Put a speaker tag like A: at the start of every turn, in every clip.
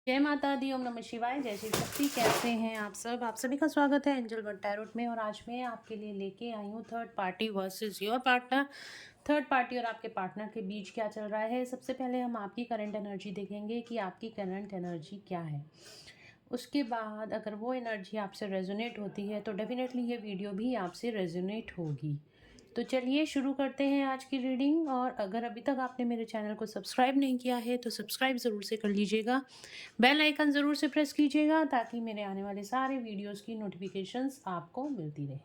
A: जय माता दी, ओम नमः शिवाय, जय शिव शक्ति। कैसे हैं आप सब? आप सभी का स्वागत है एंजल वर्ल्ड टैरोट में। और आज मैं आपके लिए लेके आई हूँ third party versus your partner. Third party और आपके पार्टनर के बीच क्या चल रहा है। सबसे पहले हम आपकी करंट एनर्जी देखेंगे कि आपकी करंट एनर्जी क्या है। उसके बाद अगर वो एनर्जी आपसे रेजोनेट होती है तो डेफिनेटली ये वीडियो भी आपसे रेजोनेट होगी। तो चलिए शुरू करते हैं आज की रीडिंग। और अगर अभी तक आपने मेरे चैनल को सब्सक्राइब नहीं किया है तो सब्सक्राइब ज़रूर से कर लीजिएगा। बेल आइकन ज़रूर से प्रेस कीजिएगा ताकि मेरे आने वाले सारे वीडियोस की नोटिफिकेशंस आपको मिलती रहे।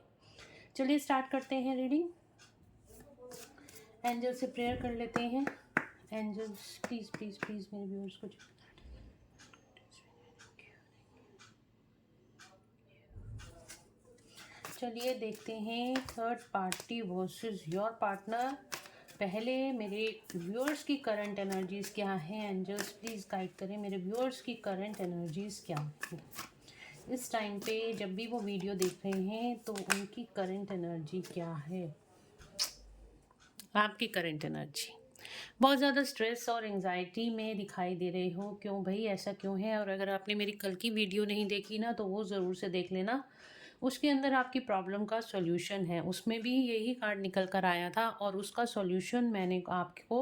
A: चलिए स्टार्ट करते हैं रीडिंग। एंजल से प्रेयर कर लेते हैं। एंजल्स प्लीज़ प्लीज़ प्लीज़ मेरे व्यूअर्स को चलिए देखते हैं third party versus your partner. पहले मेरे व्यूअर्स की करंट एनर्जीज़ क्या हैं। एंजल्स प्लीज़ गाइड करें मेरे व्यूअर्स की करंट एनर्जीज़ क्या हैं इस टाइम पे। जब भी वो वीडियो देख रहे हैं तो उनकी करंट एनर्जी क्या है। आपकी करंट एनर्जी बहुत ज़्यादा स्ट्रेस और एंजाइटी में दिखाई दे रहे हो। क्यों भाई, ऐसा क्यों है? और अगर आपने मेरी कल की वीडियो नहीं देखी ना तो वो ज़रूर से देख लेना। उसके अंदर आपकी प्रॉब्लम का सॉल्यूशन है। उसमें भी यही कार्ड निकल कर आया था और उसका सॉल्यूशन मैंने आपको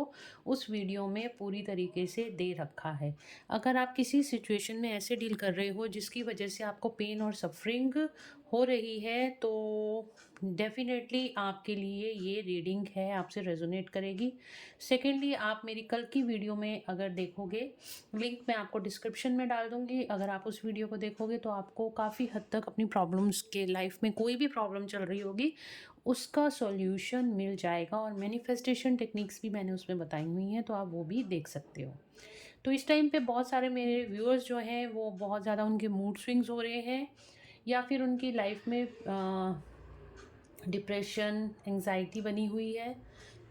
A: उस वीडियो में पूरी तरीके से दे रखा है। अगर आप किसी सिचुएशन में ऐसे डील कर रहे हो जिसकी वजह से आपको पेन और सफरिंग हो रही है तो डेफिनेटली आपके लिए ये रीडिंग है, आपसे रेजोनेट करेगी। सेकेंडली, आप मेरी कल की वीडियो में अगर देखोगे, लिंक मैं आपको डिस्क्रिप्शन में डाल दूंगी। अगर आप उस वीडियो को देखोगे तो आपको काफ़ी हद तक अपनी प्रॉब्लम्स के लाइफ में कोई भी प्रॉब्लम चल रही होगी उसका सॉल्यूशन मिल जाएगा। और मैनिफेस्टेशन टेक्निक्स भी मैंने उसमें बताई हुई हैं तो आप वो भी देख सकते हो। तो इस टाइम पे बहुत सारे मेरे व्यूअर्स जो हैं वो बहुत ज़्यादा उनके मूड स्विंग्स हो रहे हैं या फिर उनकी लाइफ में डिप्रेशन, एंजाइटी बनी हुई है।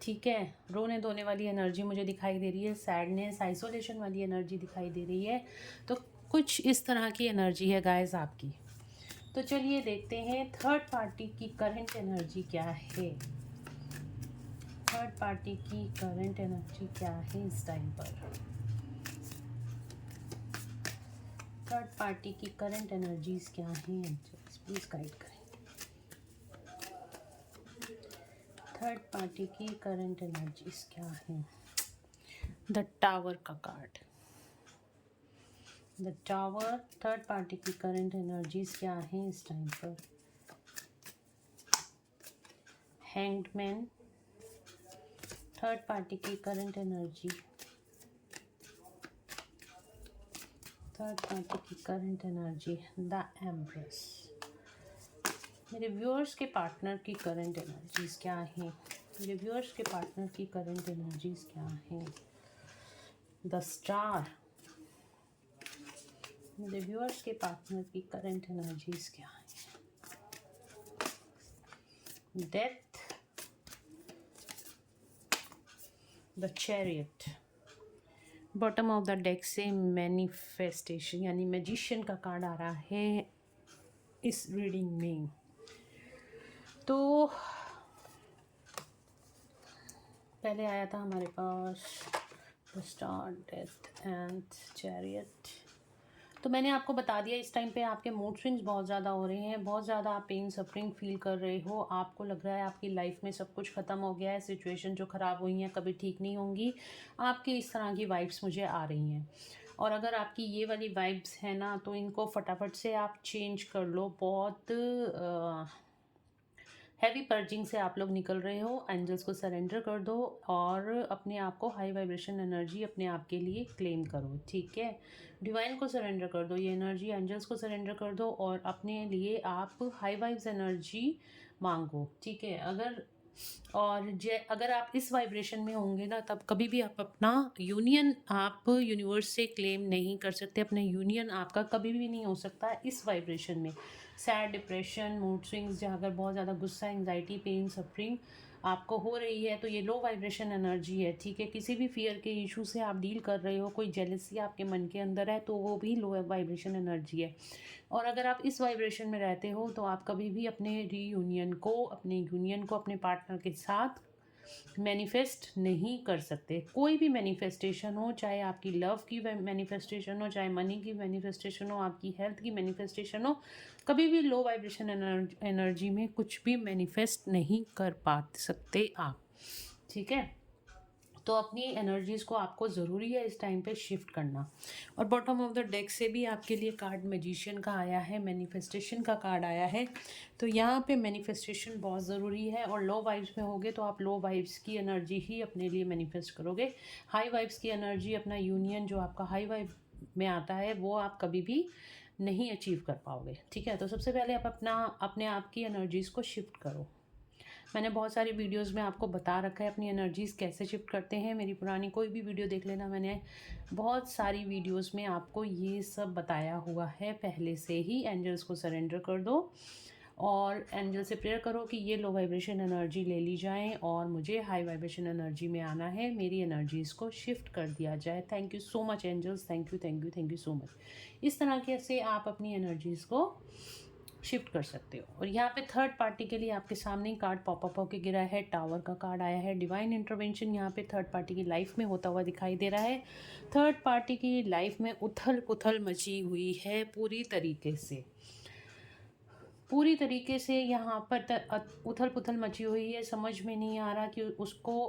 A: ठीक है, रोने धोने वाली एनर्जी मुझे दिखाई दे रही है, सैडनेस, आइसोलेशन वाली एनर्जी दिखाई दे रही है। तो कुछ इस तरह की एनर्जी है गाइस आपकी। तो चलिए देखते हैं थर्ड पार्टी की करंट एनर्जी क्या है। थर्ड पार्टी की करंट एनर्जी क्या है इस टाइम पर। थर्ड पार्टी की करंट एनर्जीज क्या हैं, प्लीज गाइड करें। थर्ड पार्टी की करंट एनर्जीज क्या हैं। द टावर का card, the tower. Third party की करंट एनर्जीज क्या हैं इस टाइम पर। हैंग्ड मैन, थर्ड पार्टी की करंट एनर्जी। थर्ड पार्टी की करंट एनर्जी, द एम्प्रेस। मेरे व्यूअर्स के पार्टनर की करंट एनर्जीज क्या हैं। मेरे व्यूअर्स के पार्टनर की करंट एनर्जीज क्या हैं। The star. मेरे व्यूअर्स के पार्टनर की करंट एनर्जीज क्या हैं। Death, the chariot. Bottom of the deck से मैनिफेस्टेशन यानी मैजिशियन का कार्ड आ रहा है इस रीडिंग में। तो पहले आया था हमारे पास the star, death and chariot. तो मैंने आपको बता दिया इस टाइम पे आपके मूड स्विंग्स बहुत ज़्यादा हो रहे हैं, बहुत ज़्यादा आप पेन सफरिंग फील कर रहे हो। आपको लग रहा है आपकी लाइफ में सब कुछ ख़त्म हो गया है, सिचुएशन जो ख़राब हुई हैं कभी ठीक नहीं होंगी। आपकी इस तरह की वाइब्स मुझे आ रही हैं। और अगर आपकी ये वाली वाइब्स है ना तो इनको फटाफट से आप चेंज कर लो। बहुत हैवी पर्जिंग से आप लोग निकल रहे हो। एंजल्स को सरेंडर कर दो और अपने आप को हाई वाइब्रेशन एनर्जी अपने आप के लिए क्लेम करो। ठीक है, डिवाइन को सरेंडर कर दो ये एनर्जी, एंजल्स को सरेंडर कर दो और अपने लिए आप हाई वाइब्स एनर्जी मांगो। ठीक है, अगर आप इस वाइब्रेशन में होंगे ना तब कभी भी आप अपना यूनियन आप यूनिवर्स से क्लेम नहीं कर सकते। अपना यूनियन आपका कभी भी नहीं हो सकता इस वाइब्रेशन में। सैड, डिप्रेशन, मूड स्विंग्स, जहाँ अगर बहुत ज़्यादा गुस्सा, एंजाइटी, पेन, सफरिंग आपको हो रही है तो ये लो वाइब्रेशन एनर्जी है। ठीक है, किसी भी फियर के इशू से आप डील कर रहे हो, कोई जेलसी आपके मन के अंदर है तो वो भी लो वाइब्रेशन एनर्जी है। और अगर आप इस वाइब्रेशन में रहते हो तो आप कभी भी अपने यूनियन को अपने पार्टनर के साथ मैनिफेस्ट नहीं कर सकते। कोई भी मैनिफेस्टेशन हो, चाहे आपकी लव की मैनिफेस्टेशन हो, चाहे मनी की मैनिफेस्टेशन हो, आपकी हेल्थ की मैनिफेस्टेशन हो, कभी भी लो वाइब्रेशन एनर्जी में कुछ भी मैनिफेस्ट नहीं कर पा सकते आप। ठीक है, तो अपनी एनर्जीज़ को आपको ज़रूरी है इस टाइम पे शिफ्ट करना। और बॉटम ऑफ द डेक से भी आपके लिए कार्ड मैजिशियन का आया है, मैनिफेस्टेशन का कार्ड आया है। तो यहाँ पे मैनिफेस्टेशन बहुत ज़रूरी है। और लो वाइब्स में होगे तो आप लो वाइब्स की एनर्जी ही अपने लिए मैनिफेस्ट करोगे। हाई वाइब्स की एनर्जी, अपना यूनियन जो आपका हाई वाइब में आता है, वो आप कभी भी नहीं अचीव कर पाओगे। ठीक है, तो सबसे पहले आप अपने आप की एनर्जीज़ को शिफ्ट करो। मैंने बहुत सारी वीडियोस में आपको बता रखा है अपनी एनर्जीज़ कैसे शिफ्ट करते हैं। मेरी पुरानी कोई भी वीडियो देख लेना, मैंने बहुत सारी वीडियोस में आपको ये सब बताया हुआ है पहले से ही। एंजल्स को सरेंडर कर दो और एंजल से प्रेयर करो कि ये लो वाइब्रेशन एनर्जी ले ली जाए और मुझे हाई वाइब्रेशन एनर्जी में आना है, मेरी एनर्जीज़ को शिफ्ट कर दिया जाए। Thank you so much angels, thank you thank you thank you so much. इस तरह के से आप अपनी एनर्जीज़ को शिफ्ट कर सकते हो। और यहाँ पे थर्ड पार्टी के लिए आपके सामने ही कार्ड पॉपअप होके गिरा है, टावर का कार्ड आया है। डिवाइन इंटरवेंशन यहाँ पे थर्ड पार्टी की लाइफ में होता हुआ दिखाई दे रहा है। थर्ड पार्टी की लाइफ में उथल पुथल मची हुई है पूरी तरीके से, पूरी तरीके से यहाँ पर उथल पुथल मची हुई है। समझ में नहीं आ रहा कि उसको,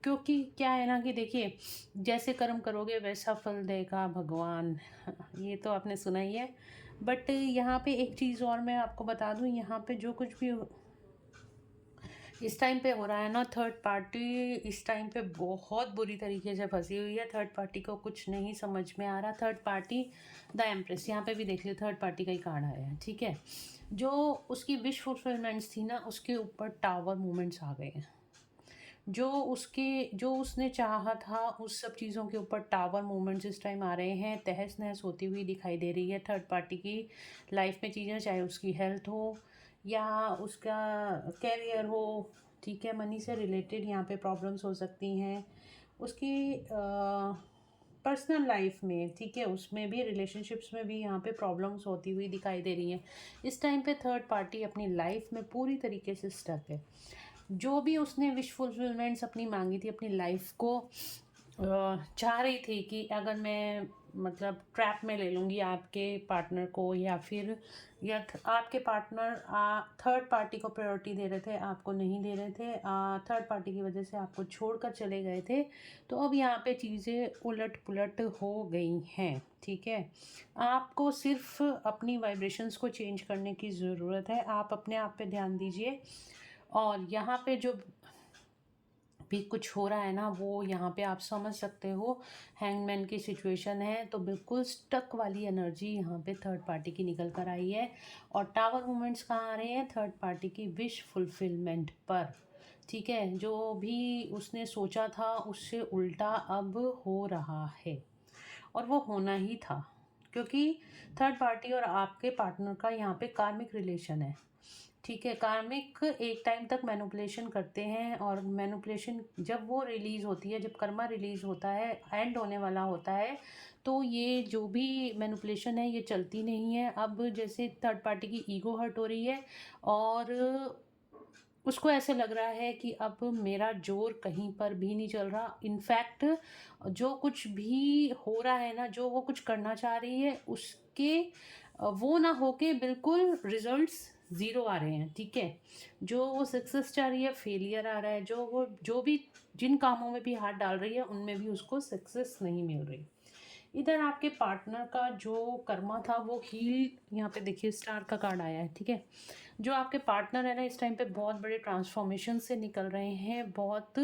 A: क्योंकि क्या है ना कि देखिए, जैसे कर्म करोगे वैसा फल देगा भगवान, ये तो आपने सुना ही है। बट यहाँ पे एक चीज़ और मैं आपको बता दूँ, यहाँ पे जो कुछ भी इस टाइम पे हो रहा है ना, थर्ड पार्टी इस टाइम पे बहुत बुरी तरीके से फंसी हुई है। थर्ड पार्टी को कुछ नहीं समझ में आ रहा। थर्ड पार्टी द एम्प्रेस, यहाँ पे भी देख लियो, थर्ड पार्टी का ही कार्ड आया है। ठीक है, जो उसकी विश फुलफिलमेंट्स थी ना, उसके ऊपर टावर मूवमेंट्स आ गए हैं। जो उसने चाहा था उस सब चीज़ों के ऊपर टावर मूवमेंट्स इस टाइम आ रहे हैं। तहस नहस होती हुई दिखाई दे रही है थर्ड पार्टी की लाइफ में चीज़ें, चाहे उसकी हेल्थ हो या उसका कैरियर हो। ठीक है, मनी से रिलेटेड यहाँ पे प्रॉब्लम्स हो सकती हैं, उसकी पर्सनल लाइफ में। ठीक है, उसमें भी, रिलेशनशिप्स में भी यहाँ पे प्रॉब्लम्स होती हुई दिखाई दे रही हैं। इस टाइम पे थर्ड पार्टी अपनी लाइफ में पूरी तरीके से स्टक है। जो भी उसने विश फुलफिलमेंट्स अपनी मांगी थी, अपनी लाइफ को चाह रही थी कि अगर मैं मतलब ट्रैप में ले लूँगी आपके पार्टनर को, या फिर आपके पार्टनर थर्ड पार्टी को प्रायोरिटी दे रहे थे, आपको नहीं दे रहे थे, थर्ड पार्टी की वजह से आपको छोड़कर चले गए थे। तो अब यहाँ पे चीज़ें उलट पुलट हो गई हैं। ठीक है, आपको सिर्फ अपनी वाइब्रेशंस को चेंज करने की ज़रूरत है। आप अपने आप पे ध्यान दीजिए। और यहाँ पे जो भी कुछ हो रहा है ना, वो यहाँ पे आप समझ सकते हो, हैंगमैन की सिचुएशन है। तो बिल्कुल स्टक वाली एनर्जी यहाँ पे थर्ड पार्टी की निकल कर आई है। और टावर मूवमेंट्स कहाँ आ रहे हैं? थर्ड पार्टी की विश फुलफिलमेंट पर। ठीक है, जो भी उसने सोचा था उससे उल्टा अब हो रहा है, और वो होना ही था, क्योंकि थर्ड पार्टी और आपके पार्टनर का यहाँ पे कार्मिक रिलेशन है। ठीक है, कार्मिक एक टाइम तक मैनिपुलेशन करते हैं, और मैनिपुलेशन जब वो रिलीज़ होती है, जब कर्मा रिलीज़ होता है, एंड होने वाला होता है, तो ये जो भी मैनिपुलेशन है ये चलती नहीं है। अब जैसे थर्ड पार्टी की ईगो हर्ट हो रही है, और उसको ऐसे लग रहा है कि अब मेरा जोर कहीं पर भी नहीं चल रहा। इनफैक्ट जो कुछ भी हो रहा है ना, जो वो कुछ करना चाह रही है, उसके वो ना होके बिल्कुल रिजल्ट्स ज़ीरो आ रहे हैं। ठीक है, जो वो सक्सेस चाह रही है, फेलियर आ रहा है। जो भी जिन कामों में भी हाथ डाल रही है, उनमें भी उसको सक्सेस नहीं मिल रही। इधर आपके पार्टनर का जो कर्मा था वो हील, यहाँ पे देखिए स्टार का कार्ड आया है। ठीक है, जो आपके पार्टनर है ना, इस टाइम पे बहुत बड़े ट्रांसफॉर्मेशन से निकल रहे हैं। बहुत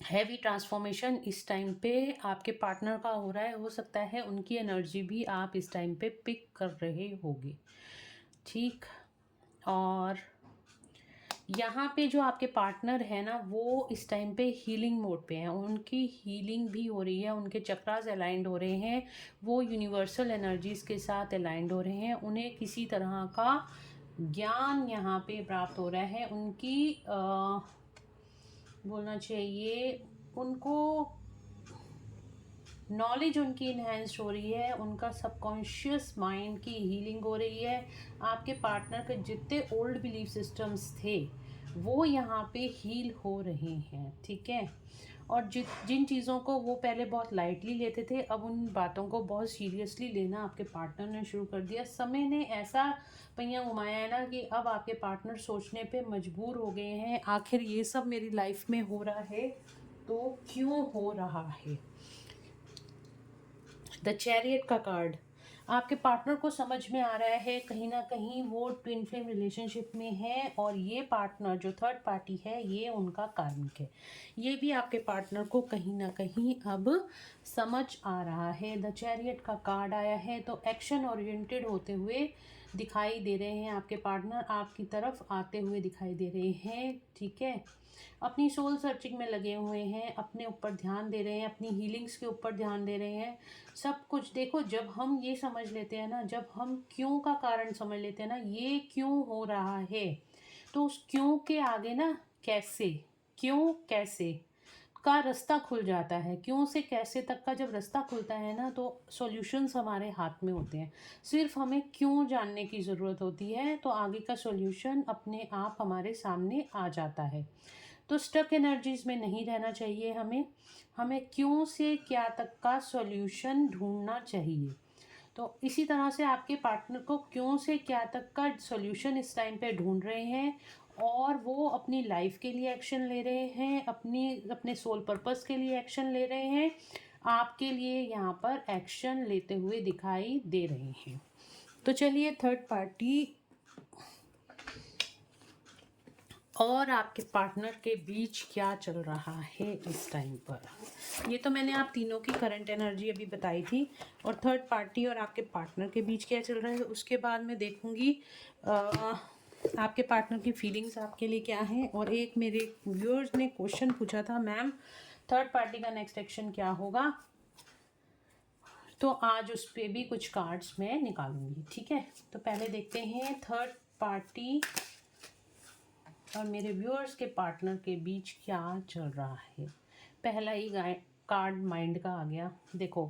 A: हैवी ट्रांसफॉर्मेशन इस टाइम पे आपके पार्टनर का हो रहा है। हो सकता है उनकी एनर्जी भी आप इस टाइम पे पिक कर रहे होगे। ठीक, और यहाँ पे जो आपके पार्टनर है ना, वो इस टाइम पे हीलिंग मोड पे हैं। उनकी हीलिंग भी हो रही है, उनके चक्रास अलाइंड हो रहे हैं, वो यूनिवर्सल एनर्जीज़ के साथ अलाइंड हो रहे हैं। उन्हें किसी तरह का ज्ञान यहाँ पे प्राप्त हो रहा है। उनकी बोलना चाहिए, उनको नॉलेज उनकी इन्हेंस्ड हो रही है, उनका सबकॉन्शियस माइंड की हीलिंग हो रही है। आपके पार्टनर के जितने ओल्ड बिलीफ सिस्टम्स थे वो यहाँ पे हील हो रहे हैं, ठीक है। और जिन चीज़ों को वो पहले बहुत लाइटली लेते थे, अब उन बातों को बहुत सीरियसली लेना आपके पार्टनर ने शुरू कर दिया। समय ने ऐसा पहिया घुमाया है ना कि अब आपके पार्टनर सोचने पे मजबूर हो गए हैं, आखिर ये सब मेरी लाइफ में हो रहा है तो क्यों हो रहा है। द चैरियट का कार्ड, आपके पार्टनर को समझ में आ रहा है कहीं ना कहीं वो ट्विन फ्लेम रिलेशनशिप में है, और ये पार्टनर जो थर्ड पार्टी है ये उनका कार्मिक है। ये भी आपके पार्टनर को कहीं ना कहीं अब समझ आ रहा है। द चैरियट का कार्ड आया है, तो एक्शन ओरिएंटेड होते हुए दिखाई दे रहे हैं आपके पार्टनर, आपकी तरफ आते हुए दिखाई दे रहे हैं, ठीक है। अपनी सोल सर्चिंग में लगे हुए हैं, अपने ऊपर ध्यान दे रहे हैं, अपनी हीलिंग्स के ऊपर ध्यान दे रहे हैं। सब कुछ देखो, जब हम ये समझ लेते हैं ना, जब हम क्यों का कारण समझ लेते हैं ना, ये क्यों हो रहा है, तो उस क्यों के आगे ना कैसे, क्यों कैसे का रास्ता खुल जाता है। क्यों से कैसे तक का जब रास्ता खुलता है ना, तो सॉल्यूशंस हमारे हाथ में होते हैं। सिर्फ हमें क्यों जानने की ज़रूरत होती है, तो आगे का सॉल्यूशन अपने आप हमारे सामने आ जाता है। तो स्टक एनर्जीज में नहीं रहना चाहिए हमें, हमें क्यों से क्या तक का सॉल्यूशन ढूंढना चाहिए। तो इसी तरह से आपके पार्टनर को क्यों से क्या तक का सॉल्यूशन इस टाइम पे ढूंढ रहे हैं, और वो अपनी लाइफ के लिए एक्शन ले रहे हैं, अपने सोल पर्पस के लिए एक्शन ले रहे हैं, आपके लिए यहाँ पर एक्शन लेते हुए दिखाई दे रहे हैं। तो चलिए थर्ड पार्टी और आपके पार्टनर के बीच क्या चल रहा है इस टाइम पर। ये तो मैंने आप तीनों की करंट एनर्जी अभी बताई थी, और थर्ड पार्टी और आपके पार्टनर के बीच क्या चल रहा है उसके बाद मैं देखूंगी आपके पार्टनर की फीलिंग्स आपके लिए क्या हैं। और एक मेरे व्यूअर्स ने क्वेश्चन पूछा था, मैम थर्ड पार्टी का नेक्स्ट एक्शन क्या होगा, तो आज उस पर भी कुछ कार्ड्स मैं निकालूंगी, ठीक है। तो पहले देखते हैं थर्ड पार्टी और मेरे व्यूअर्स के पार्टनर के बीच क्या चल रहा है। पहला ही कार्ड माइंड का आ गया। देखो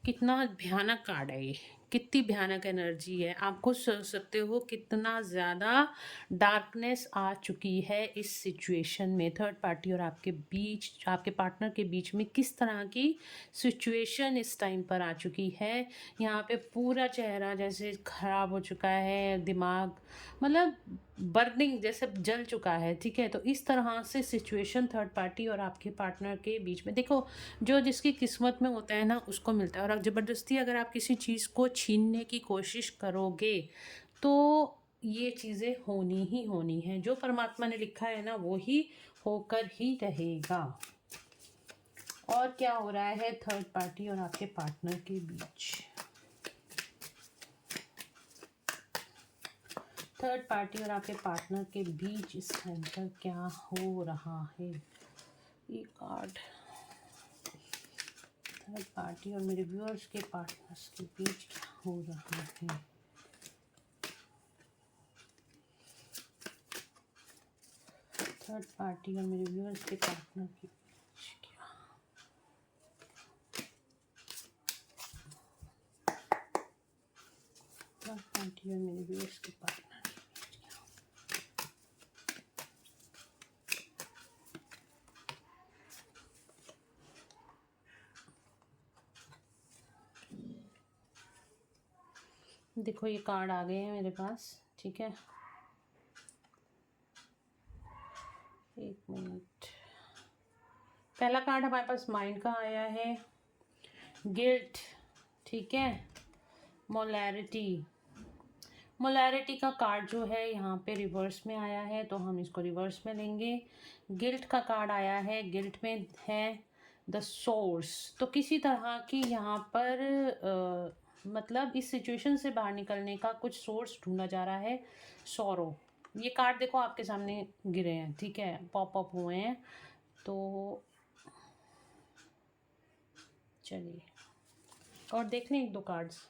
A: कितना भयानक कार्ड है ये, कितनी भयानक एनर्जी है। आप खुद सोच सकते हो कितना ज़्यादा डार्कनेस आ चुकी है इस सिचुएशन में। थर्ड पार्टी और आपके बीच, आपके पार्टनर के बीच में किस तरह की सिचुएशन इस टाइम पर आ चुकी है। यहाँ पे पूरा चेहरा जैसे खराब हो चुका है, दिमाग मतलब बर्निंग जैसे जल चुका है, ठीक है। तो इस तरह से सिचुएशन थर्ड पार्टी और आपके पार्टनर के बीच में, देखो जो जिसकी किस्मत में होता है ना उसको मिलता है, और ज़बरदस्ती अगर आप किसी चीज़ को छीनने की कोशिश करोगे तो ये चीज़ें होनी ही होनी है। जो परमात्मा ने लिखा है ना वो ही होकर ही रहेगा। और क्या हो रहा है थर्ड पार्टी और आपके पार्टनर के बीच। थर्ड पार्टी और आपके पार्टनर के बीच इस टाइम पर क्या हो रहा है। ये कार्ड थर्ड पार्टी और मेरे व्यूअर्स के पार्टनर्स के बीच क्या हो रहा है। थर्ड पार्टी और मेरे व्यूअर्स के पार्टनर के बीच क्या, थर्ड पार्टी और मेरे व्यूअर्स के पार्टनर देखो ये कार्ड आ गए हैं मेरे पास, ठीक है। एक मिनट। पहला कार्ड हमारे पास माइंड का आया है, गिल्ट, ठीक है। मोलैरिटी, मोलैरिटी का कार्ड जो है यहाँ पे रिवर्स में आया है, तो हम इसको रिवर्स में लेंगे। गिल्ट का कार्ड आया है, गिल्ट में है द सोर्स। तो किसी तरह की यहाँ पर मतलब इस सिचुएशन से बाहर निकलने का कुछ सोर्स ढूंढा जा रहा है। सॉरो, ये कार्ड देखो आपके सामने गिरे हैं, ठीक है, पॉप अप हुए हैं। तो चलिए और देख लें एक दो कार्ड्स।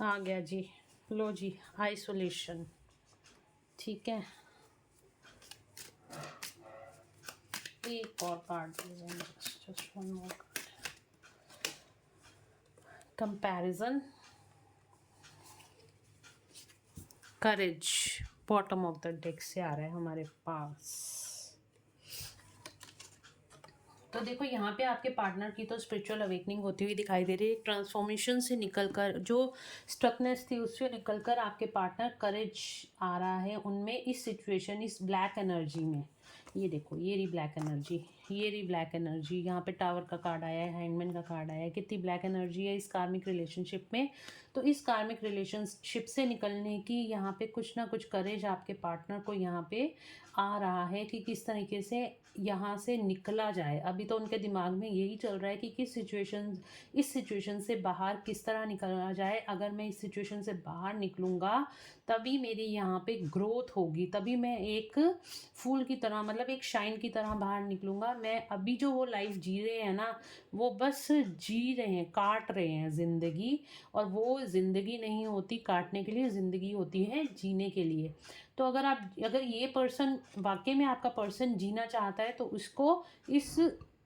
A: आ गया जी, लो जी, आइसोलेशन, ठीक है। एक और card, just one more card, comparison, courage, bottom of the deck से आ रहा है हमारे पास। तो देखो यहाँ पे आपके पार्टनर की तो स्पिरिचुअल अवेकनिंग होती हुई दिखाई दे रही है। एक ट्रांसफॉर्मेशन से निकलकर, जो स्टकनेस थी उससे निकलकर आपके पार्टनर करेज आ रहा है उनमें, इस सिचुएशन, इस ब्लैक एनर्जी में। ये देखो, ये रही ब्लैक एनर्जी, ये रही ब्लैक एनर्जी। यहाँ पे टावर का कार्ड आया है, हैंडमैन का कार्ड आया है। कितनी ब्लैक एनर्जी है इस कार्मिक रिलेशनशिप में। तो इस कार्मिक रिलेशनशिप से निकलने की यहाँ पे कुछ ना कुछ करेज आपके पार्टनर को यहाँ पे आ रहा है कि किस तरीके से यहाँ से निकला जाए। अभी तो उनके दिमाग में यही चल रहा है कि इस सिचुएशन से बाहर किस तरह निकला जाए। अगर मैं इस सिचुएशन से बाहर निकलूँगा तभी मेरी यहाँ पे ग्रोथ होगी, तभी मैं एक फूल की तरह, मतलब एक शाइन की तरह बाहर निकलूँगा। मैं अभी जो वो लाइफ जी रहे हैं ना, वो बस जी रहे हैं, काट रहे हैं ज़िंदगी। और वो ज़िंदगी नहीं होती काटने के लिए, ज़िंदगी होती है जीने के लिए। तो अगर ये पर्सन वाकई में आपका पर्सन जीना चाहता है तो उसको इस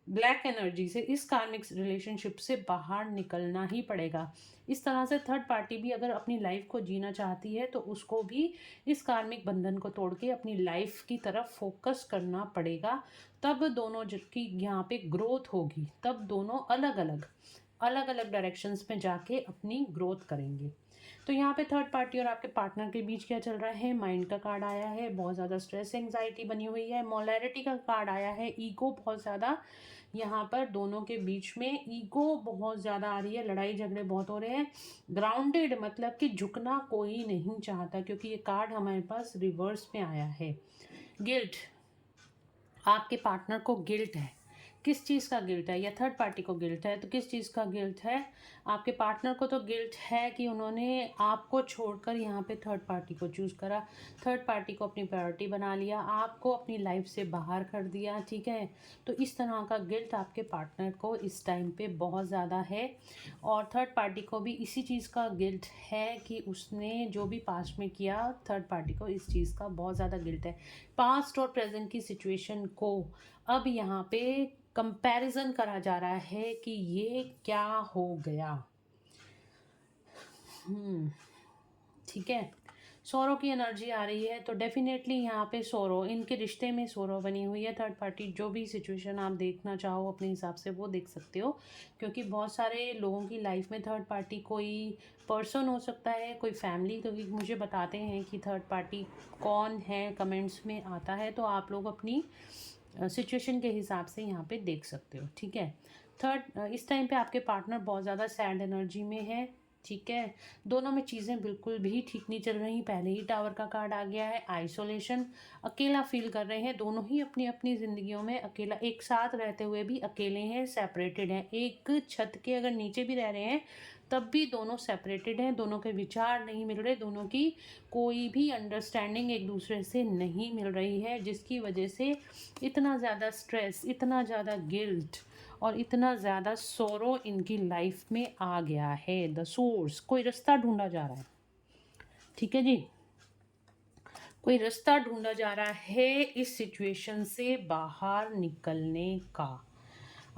A: ब्लैक एनर्जी से, इस कार्मिक रिलेशनशिप से बाहर निकलना ही पड़ेगा। इस तरह से थर्ड पार्टी भी अगर अपनी लाइफ को जीना चाहती है तो उसको भी इस कार्मिक बंधन को तोड़ के अपनी लाइफ की तरफ फोकस करना पड़ेगा। तब दोनों की यहाँ पे ग्रोथ होगी, तब दोनों अलग अलग डायरेक्शंस में जाके अपनी ग्रोथ करेंगे। तो यहाँ पे थर्ड पार्टी और आपके पार्टनर के बीच क्या चल रहा है। माइंड का कार्ड आया है, बहुत ज़्यादा स्ट्रेस एंग्जाइटी बनी हुई है। मोलैरिटी का कार्ड आया है, ईगो बहुत ज़्यादा, यहाँ पर दोनों के बीच में ईगो बहुत ज़्यादा आ रही है, लड़ाई झगड़े बहुत हो रहे हैं। ग्राउंडेड मतलब कि झुकना कोई नहीं चाहता, क्योंकि ये कार्ड हमारे पास रिवर्स में आया है। गिल्ट, आपके पार्टनर को गिल्ट है। किस चीज़ का गिल्ट है, या थर्ड पार्टी को गिल्ट है, तो किस चीज़ का गिल्ट है। आपके पार्टनर को तो गिल्ट है कि उन्होंने आपको छोड़कर यहाँ पे थर्ड पार्टी को चूज़ करा, थर्ड पार्टी को अपनी प्रायोरिटी बना लिया, आपको अपनी लाइफ से बाहर कर दिया, ठीक है। तो इस तरह का गिल्ट आपके पार्टनर को इस टाइम पे बहुत ज़्यादा है। और थर्ड पार्टी को भी इसी चीज़ का गिल्ट है कि उसने जो भी पास्ट में किया, थर्ड पार्टी को इस चीज़ का बहुत ज़्यादा गिल्ट है। पास्ट और प्रेजेंट की सिचुएशन को अब यहाँ पे कंपैरिजन करा जा रहा है कि ये क्या हो गया। ठीक है, सोरो की एनर्जी आ रही है, तो डेफिनेटली यहाँ पे सोरो, इनके रिश्ते में सोरो बनी हुई है। थर्ड पार्टी जो भी सिचुएशन आप देखना चाहो अपने हिसाब से वो देख सकते हो, क्योंकि बहुत सारे लोगों की लाइफ में थर्ड पार्टी कोई पर्सन हो सकता है, कोई फैमिली। तो मुझे बताते हैं कि थर्ड पार्टी कौन है, कमेंट्स में आता है, तो आप लोग अपनी सिचुएशन के हिसाब से यहाँ पे देख सकते हो, ठीक है। इस टाइम पे आपके पार्टनर बहुत ज़्यादा सैड एनर्जी में है, ठीक है। दोनों में चीज़ें बिल्कुल भी ठीक नहीं चल रही। पहले ही टावर का कार्ड आ गया है, आइसोलेशन, अकेला फील कर रहे हैं दोनों ही अपनी अपनी ज़िंदगियों में। अकेला, एक साथ रहते हुए भी अकेले हैं, सेपरेटेड हैं, एक छत के अगर नीचे भी रह रहे हैं तब भी दोनों सेपरेटेड हैं, दोनों के विचार नहीं मिल रहे, दोनों की कोई भी अंडरस्टैंडिंग एक दूसरे से नहीं मिल रही है, जिसकी वजह से इतना ज़्यादा स्ट्रेस, इतना ज़्यादा गिल्ट और इतना ज़्यादा सोरो इनकी लाइफ में आ गया है। द सोर्स, कोई रास्ता ढूंढा जा रहा है, ठीक है जी, कोई रास्ता ढूंढा जा रहा है इस सिचुएशन से बाहर निकलने का।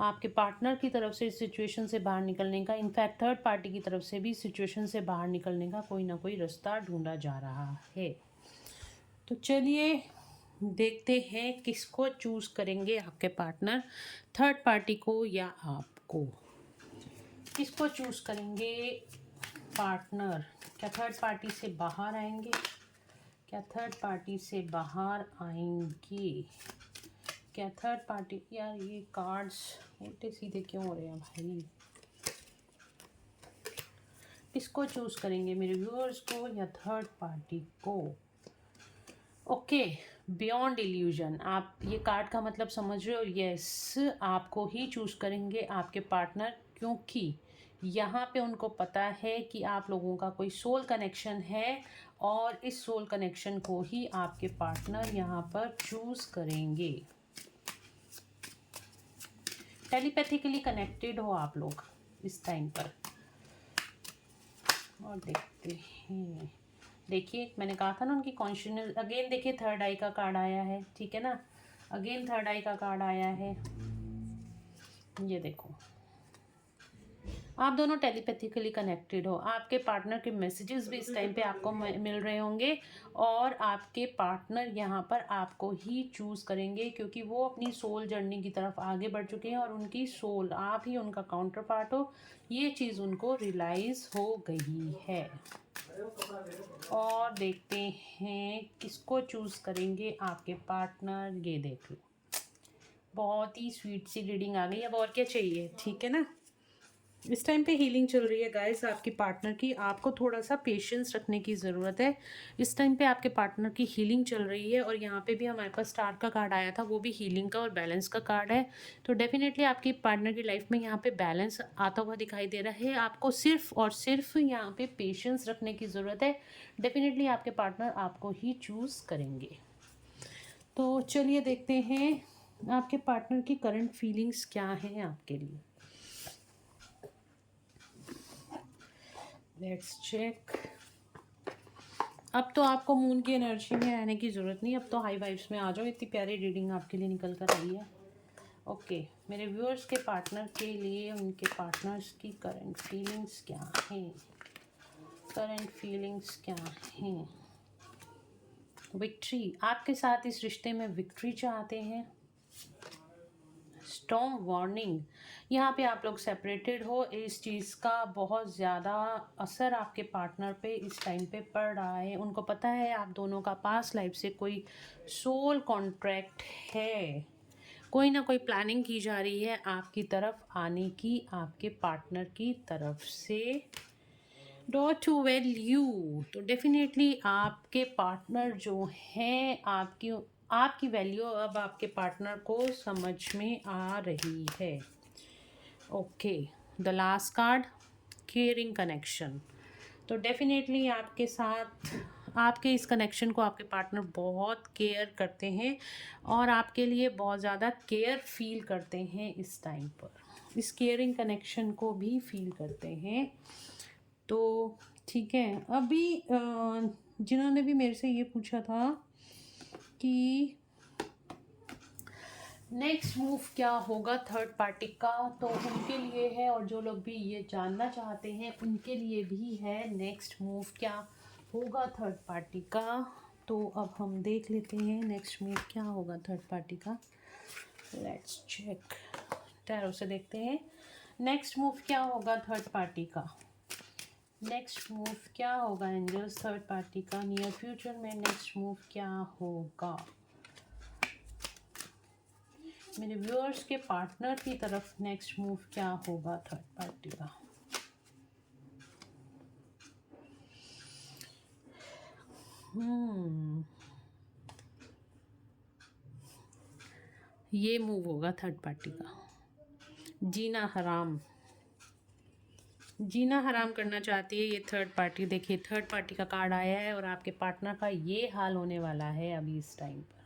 A: आपके पार्टनर की तरफ से इस सिचुएशन से बाहर निकलने का, इनफैक्ट थर्ड पार्टी की तरफ से भी सिचुएशन से बाहर निकलने का कोई ना कोई रास्ता ढूंढा जा रहा है। तो चलिए देखते हैं किसको चूज़ करेंगे आपके पार्टनर, थर्ड पार्टी को या आपको। किसको चूज़ करेंगे पार्टनर। क्या थर्ड पार्टी से बाहर आएंगे, क्या थर्ड पार्टी से बाहर आएंगे, क्या थर्ड पार्टी। यार ये कार्ड्स उल्टे सीधे क्यों हो रहे हैं भाई। किसको चूज़ करेंगे, मेरे व्यूअर्स को या थर्ड पार्टी को। ओके, बियॉन्ड इल्यूजन, आप ये कार्ड का मतलब समझ रहे हो। यस, आपको ही चूज़ करेंगे आपके पार्टनर, क्योंकि यहाँ पे उनको पता है कि आप लोगों का कोई सोल कनेक्शन है और इस सोल कनेक्शन को ही आपके पार्टनर यहाँ पर चूज़ करेंगे। टेलीपैथिकली कनेक्टेड हो आप लोग इस टाइम पर। और देखते हैं, देखिए मैंने कहा था ना उनकी कॉन्शियसनेस। अगेन देखिए थर्ड आई का कार्ड आया है, ठीक है ना, अगेन थर्ड आई का कार्ड आया है। ये देखो, आप दोनों टेलीपैथिकली कनेक्टेड हो, आपके पार्टनर के मैसेजेस भी इस टाइम पे आपको मिल रहे होंगे और आपके पार्टनर यहाँ पर आपको ही चूज़ करेंगे क्योंकि वो अपनी सोल जर्नी की तरफ आगे बढ़ चुके हैं और उनकी सोल आप ही उनका काउंटर पार्ट हो, ये चीज़ उनको रियलाइज़ हो गई है। और देखते हैं किसको चूज़ करेंगे आपके पार्टनर, ये देख लो। बहुत ही स्वीट सी रीडिंग आ गई, अब और क्या चाहिए, ठीक है ना। इस टाइम पे हीलिंग चल रही है गाइस आपकी पार्टनर की, आपको थोड़ा सा पेशेंस रखने की ज़रूरत है। इस टाइम पे आपके पार्टनर की हीलिंग चल रही है और यहाँ पे भी हमारे पास स्टार का कार्ड आया था, वो भी हीलिंग का और बैलेंस का कार्ड है। तो डेफिनेटली आपकी पार्टनर की लाइफ में यहाँ पे बैलेंस आता हुआ दिखाई दे रहा है। आपको सिर्फ और सिर्फ यहाँ पे पेशेंस रखने की ज़रूरत है। डेफिनेटली आपके पार्टनर आपको ही चूज़ करेंगे। तो चलिए देखते हैं आपके पार्टनर की करंट फीलिंग्स क्या हैं आपके लिए। Let's check. अब तो आपको मून की एनर्जी में रहने की ज़रूरत नहीं, अब तो हाई वाइब्स में आ जाओ। इतनी प्यारी रीडिंग आपके लिए निकल कर आई है। ओके, मेरे व्यूअर्स के पार्टनर के लिए उनके पार्टनर्स की करंट फीलिंग्स क्या हैं, करंट फीलिंग्स क्या हैं। विक्ट्री, आपके साथ इस रिश्ते में विक्ट्री चाहते हैं। स्टॉर्म वार्निंग, यहाँ पे आप लोग सेपरेटेड हो, इस चीज़ का बहुत ज़्यादा असर आपके पार्टनर पे इस टाइम पे पड़ रहा है। उनको पता है आप दोनों का पास्ट लाइफ से कोई सोल कॉन्ट्रैक्ट है, कोई ना कोई प्लानिंग की जा रही है आपकी तरफ आने की, आपके पार्टनर की तरफ से। डॉट टू वैल्यू, तो डेफिनेटली आपके पार्टनर जो हैं आपकी वैल्यू अब आपके पार्टनर को समझ में आ रही है। Okay, the last card, caring connection. तो डेफिनेटली आपके साथ आपके इस कनेक्शन को आपके पार्टनर बहुत केयर करते हैं और आपके लिए बहुत ज़्यादा केयर फील करते हैं इस टाइम पर, इस केयरिंग कनेक्शन को भी फील करते हैं। तो ठीक है, अभी जिन्होंने भी मेरे से ये पूछा था कि नेक्स्ट मूव क्या होगा थर्ड पार्टी का, तो उनके लिए है, और जो लोग भी ये जानना चाहते हैं उनके लिए भी है नेक्स्ट मूव क्या होगा थर्ड पार्टी का। तो अब हम देख लेते हैं नेक्स्ट मूव क्या होगा थर्ड पार्टी का। लेट्स चेक, टैरो से देखते हैं नेक्स्ट मूव क्या होगा थर्ड पार्टी का। नेक्स्ट मूव क्या होगा एंजल्स थर्ड पार्टी का नियर फ्यूचर में, नेक्स्ट मूव क्या होगा मेरे व्यूअर्स के पार्टनर की तरफ, नेक्स्ट मूव क्या होगा थर्ड पार्टी का। ये मूव होगा थर्ड पार्टी का, जीना हराम, जीना हराम करना चाहती है ये थर्ड पार्टी। देखिए थर्ड पार्टी का कार्ड आया है और आपके पार्टनर का ये हाल होने वाला है अभी इस टाइम पर।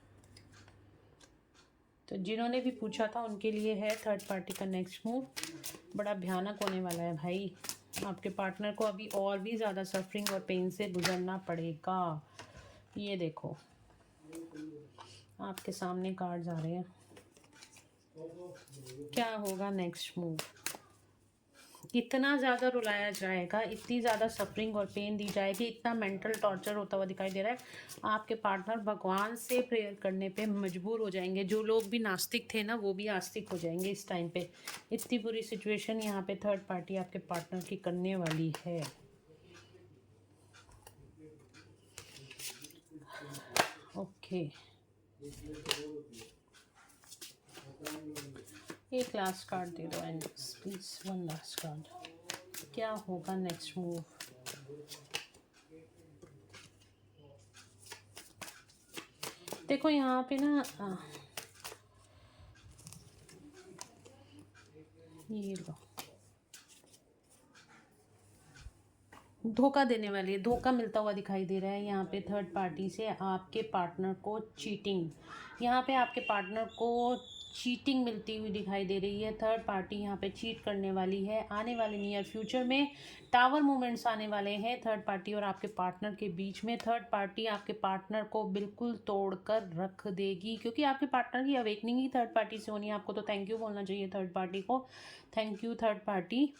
A: तो जिन्होंने भी पूछा था उनके लिए है थर्ड पार्टी का नेक्स्ट मूव, बड़ा भयानक होने वाला है भाई। आपके पार्टनर को अभी और भी ज़्यादा सफरिंग और पेन से गुजरना पड़ेगा। ये देखो आपके सामने कार्ड्स आ रहे हैं, क्या होगा नेक्स्ट मूव। इतना ज़्यादा रुलाया जाएगा, इतनी ज़्यादा सफरिंग और पेन दी जाएगी, इतना मेंटल टॉर्चर होता हुआ दिखाई दे रहा है। आपके पार्टनर भगवान से प्रेयर करने पे मजबूर हो जाएंगे। जो लोग भी नास्तिक थे ना वो भी आस्तिक हो जाएंगे इस टाइम पे। इतनी बुरी सिचुएशन यहाँ पे थर्ड पार्टी आपके पार्टनर की करने वाली है। ओके, एक लास्ट कार्ड दे दो angels please, one last card, क्या होगा नेक्स्ट मूव। देखो यहाँ पे ना ये लो, धोखा देने वाली है, धोखा मिलता हुआ दिखाई दे रहा है यहाँ पे थर्ड पार्टी से आपके पार्टनर को। चीटिंग, यहाँ पे आपके पार्टनर को चीटिंग मिलती हुई दिखाई दे रही है। थर्ड पार्टी यहाँ पे चीट करने वाली है। आने वाले नियर फ्यूचर में टावर मूवमेंट्स आने वाले हैं थर्ड पार्टी और आपके पार्टनर के बीच में। थर्ड पार्टी आपके पार्टनर को बिल्कुल तोड़कर रख देगी क्योंकि आपके पार्टनर की अवेकनिंग ही थर्ड पार्टी से होनी है। आपको तो थैंक यू बोलना चाहिए थर्ड पार्टी को। थैंक यू थर्ड पार्टी,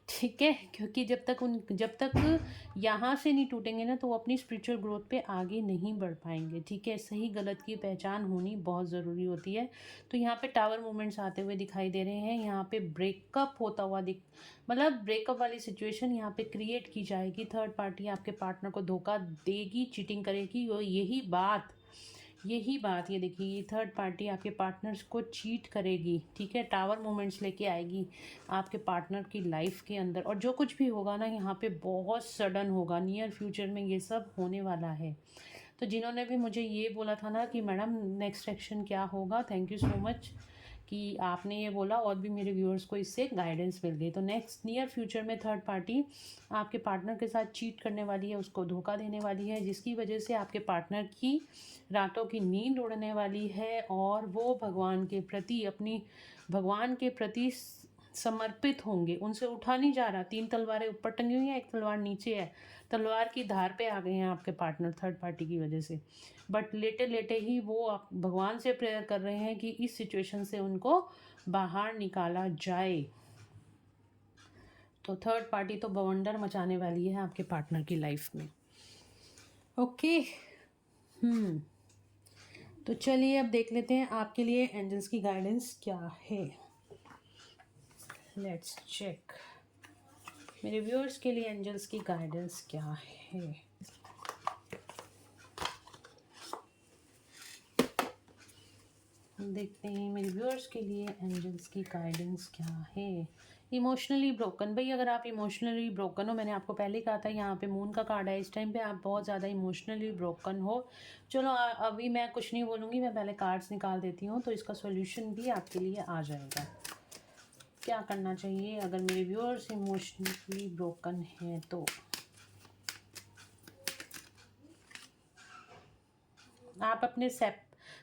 A: ठीक है, क्योंकि जब तक यहाँ से नहीं टूटेंगे ना तो वो अपनी स्पिरिचुअल ग्रोथ पे आगे नहीं बढ़ पाएंगे। ठीक है, सही गलत की पहचान होनी बहुत ज़रूरी होती है। तो यहाँ पे टावर मूवमेंट्स आते हुए दिखाई दे रहे हैं। यहाँ पे ब्रेकअप होता हुआ मतलब ब्रेकअप वाली सिचुएशन यहाँ पे क्रिएट की जाएगी। थर्ड पार्टी आपके पार्टनर को धोखा देगी, चीटिंग करेगी, और यही बात ये देखिए, ये थर्ड पार्टी आपके पार्टनर्स को चीट करेगी। ठीक है, टावर मोमेंट्स लेके आएगी आपके पार्टनर की लाइफ के अंदर, और जो कुछ भी होगा ना यहाँ पे बहुत सडन होगा। नियर फ्यूचर में ये सब होने वाला है। तो जिन्होंने भी मुझे ये बोला था ना कि मैडम नेक्स्ट एक्शन क्या होगा, थैंक यू सो मच कि आपने ये बोला, और भी मेरे व्यूअर्स को इससे गाइडेंस मिल गई। तो नेक्स्ट नियर फ्यूचर में थर्ड पार्टी आपके पार्टनर के साथ चीट करने वाली है, उसको धोखा देने वाली है, जिसकी वजह से आपके पार्टनर की रातों की नींद उड़ने वाली है, और वो भगवान के प्रति समर्पित होंगे। उनसे उठा नहीं जा रहा, 3 तलवारें ऊपर टंगी हुई हैं, 1 तलवार नीचे है, तलवार की धार पे आ गए हैं आपके पार्टनर थर्ड पार्टी की वजह से। बट लेटे लेटे ही वो आप भगवान से प्रेयर कर रहे हैं कि इस सिचुएशन से उनको बाहर निकाला जाए। तो थर्ड पार्टी तो बवंडर मचाने वाली है आपके पार्टनर की लाइफ में। ओके, तो चलिए अब देख लेते हैं आपके लिए एंजल्स की गाइडेंस क्या है। लेट्स चेक मेरे व्यूअर्स के लिए एंजल्स की गाइडेंस क्या है। देखते हैं मेरे व्यूअर्स के लिए एंजल्स की गाइडेंस क्या है। इमोशनली ब्रोकन, भाई अगर आप इमोशनली ब्रोकन हो, मैंने आपको पहले कहा था यहाँ पे मून का कार्ड है, इस टाइम पे आप बहुत ज़्यादा इमोशनली ब्रोकन हो। चलो अभी मैं कुछ नहीं बोलूँगी, मैं पहले कार्ड्स निकाल देती हूँ, तो इसका सॉल्यूशन भी आपके लिए आ जाएगा। क्या करना चाहिए अगर मेरे व्यूअर्स इमोशनली ब्रोकन हैं तो। आप अपने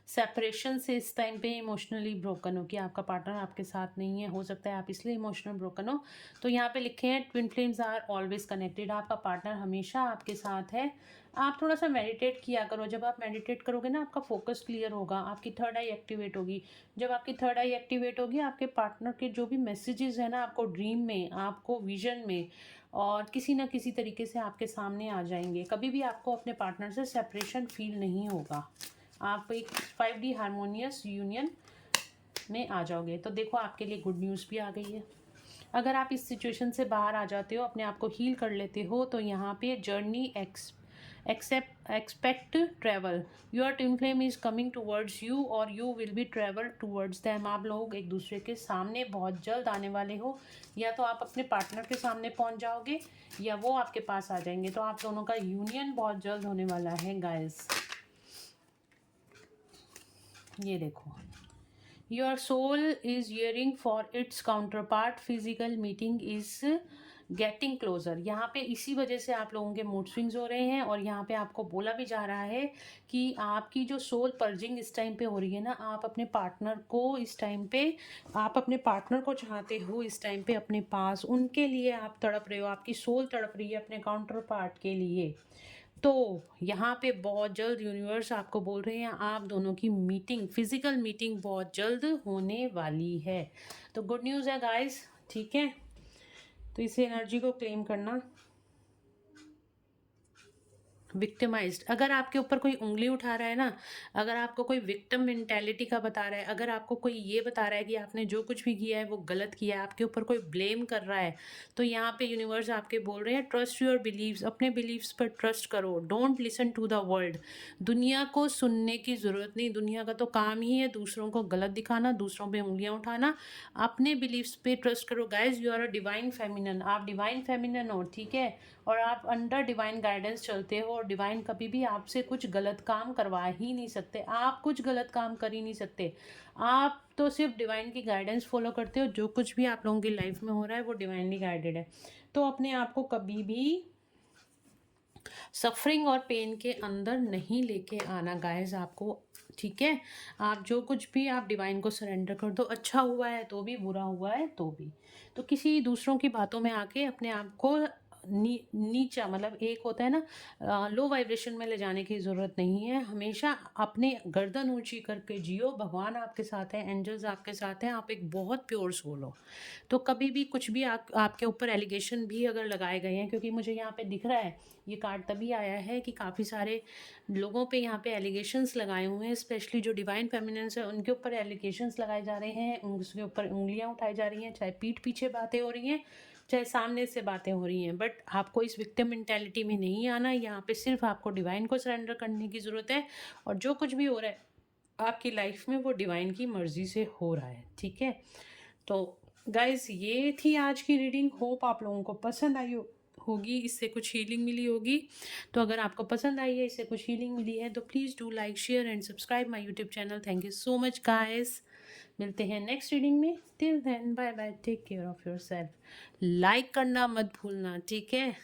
A: सेपरेशन से इस टाइम पे इमोशनली ब्रोकन हो कि आपका पार्टनर आपके साथ नहीं है, हो सकता है आप इसलिए इमोशनल ब्रोकन हो। तो यहाँ पे लिखे हैं twin flames are always connected, आपका पार्टनर हमेशा आपके साथ है। आप थोड़ा सा मेडिटेट किया करो, जब आप मेडिटेट करोगे ना आपका फोकस क्लियर होगा, आपकी थर्ड आई एक्टिवेट होगी। जब आपकी थर्ड आई एक्टिवेट होगी, आपके पार्टनर के जो भी मैसेजेस है ना आपको ड्रीम में, आपको विजन में, और किसी ना किसी तरीके से आपके सामने आ जाएंगे। कभी भी आपको अपने पार्टनर से सेपरेशन फील नहीं होगा, आप एक 5D हारमोनियस यूनियन में आ जाओगे। तो देखो आपके लिए गुड न्यूज़ भी आ गई है। अगर आप इस सिचुएशन से बाहर आ जाते हो, अपने आप को हील कर लेते हो, तो यहाँ पे journey expect travel, your twin flame is coming towards you और you will be travel towards them. आप लोग एक दूसरे के सामने बहुत जल्द आने वाले हो, या तो आप अपने पार्टनर के सामने पहुंच जाओगे या वो आपके पास आ जाएंगे। तो आप दोनों का यूनियन बहुत जल्द होने वाला है गाइस। ये देखो, your soul is hearing for its counterpart, physical meeting is getting closer. यहाँ पे इसी वजह से आप लोगों के मूड स्विंग्स हो रहे हैं, और यहाँ पे आपको बोला भी जा रहा है कि आपकी जो सोल पर्जिंग इस टाइम पे हो रही है ना, आप अपने पार्टनर को इस टाइम पे, आप अपने पार्टनर को चाहते हो इस टाइम पे अपने पास, उनके लिए आप तड़प रहे हो, आपकी सोल तड़प रही है अपने काउंटर पार्ट के लिए। तो यहाँ पे बहुत जल्द यूनिवर्स आपको बोल रहे हैं आप दोनों की मीटिंग, फिजिकल मीटिंग बहुत जल्द होने वाली है। तो गुड न्यूज़ है गाइस, ठीक है। तो इस एनर्जी को क्लेम करना। विक्टिमाइज्ड, अगर आपके ऊपर कोई उंगली उठा रहा है ना, अगर आपको कोई विक्टिम मेंटेलिटी का बता रहा है, अगर आपको कोई ये बता रहा है कि आपने जो कुछ भी किया है वो गलत किया है, आपके ऊपर कोई ब्लेम कर रहा है, तो यहाँ पे यूनिवर्स आपके बोल रहे हैं ट्रस्ट योर बिलीव्स, अपने बिलीव्स पर ट्रस्ट करो, don't listen to the world. दुनिया को सुनने की ज़रूरत नहीं, दुनिया का तो काम ही है दूसरों को गलत दिखाना, दूसरों पे उंगलियां उठाना। अपने बिलीव्स पे ट्रस्ट करो guys, you are a divine feminine, आप डिवाइन फेमिनन हो, ठीक है, और आप अंडर डिवाइन गाइडेंस चलते हो, और डिवाइन कभी भी आपसे कुछ गलत काम करवा ही नहीं सकते, आप कुछ गलत काम कर ही नहीं सकते, आप तो सिर्फ डिवाइन की गाइडेंस फॉलो करते हो। जो कुछ भी आप लोगों की लाइफ में हो रहा है वो डिवाइनली गाइडेड है। तो अपने आप को कभी भी सफरिंग और पेन के अंदर नहीं लेके आना गाइस आपको, ठीक है। आप जो कुछ भी, आप डिवाइन को सरेंडर कर दो, अच्छा हुआ है तो भी, बुरा हुआ है तो भी। तो किसी दूसरों की बातों में आके अपने आप को नीचा मतलब एक होता है ना लो वाइब्रेशन में ले जाने की ज़रूरत नहीं है। हमेशा अपने गर्दन ऊँची करके जियो, भगवान आपके साथ हैं, एंजल्स आपके साथ हैं, आप एक बहुत प्योर सोल हो। तो कभी भी कुछ भी आपके ऊपर एलिगेशन भी अगर लगाए गए हैं, क्योंकि मुझे यहाँ पे दिख रहा है, ये कार्ड तभी आया है कि काफ़ी सारे लोगों पे यहाँ पे एलिगेशंस लगाए हुए हैं, स्पेशली जो डिवाइन फेमिनिन्स है उनके ऊपर एलिगेशंस लगाए जा रहे हैं, उसके ऊपर उंगलियां उठाई जा रही हैं, चाहे पीठ पीछे बातें हो रही हैं, चाहे सामने से बातें हो रही हैं। बट आपको इस विक्टिम मेंटेलिटी में नहीं आना, यहाँ पे सिर्फ आपको डिवाइन को सरेंडर करने की ज़रूरत है, और जो कुछ भी हो रहा है आपकी लाइफ में वो डिवाइन की मर्जी से हो रहा है, ठीक है। तो गाइस ये थी आज की रीडिंग, होप आप लोगों को पसंद आई होगी, इससे कुछ हीलिंग मिली होगी। तो अगर आपको पसंद आई है, इससे कुछ हीलिंग मिली है, तो please do like share and subscribe my YouTube channel. Thank you so much guys, मिलते हैं नेक्स्ट रीडिंग में। Till then bye bye, take care of yourself. Like करना मत भूलना, ठीक है।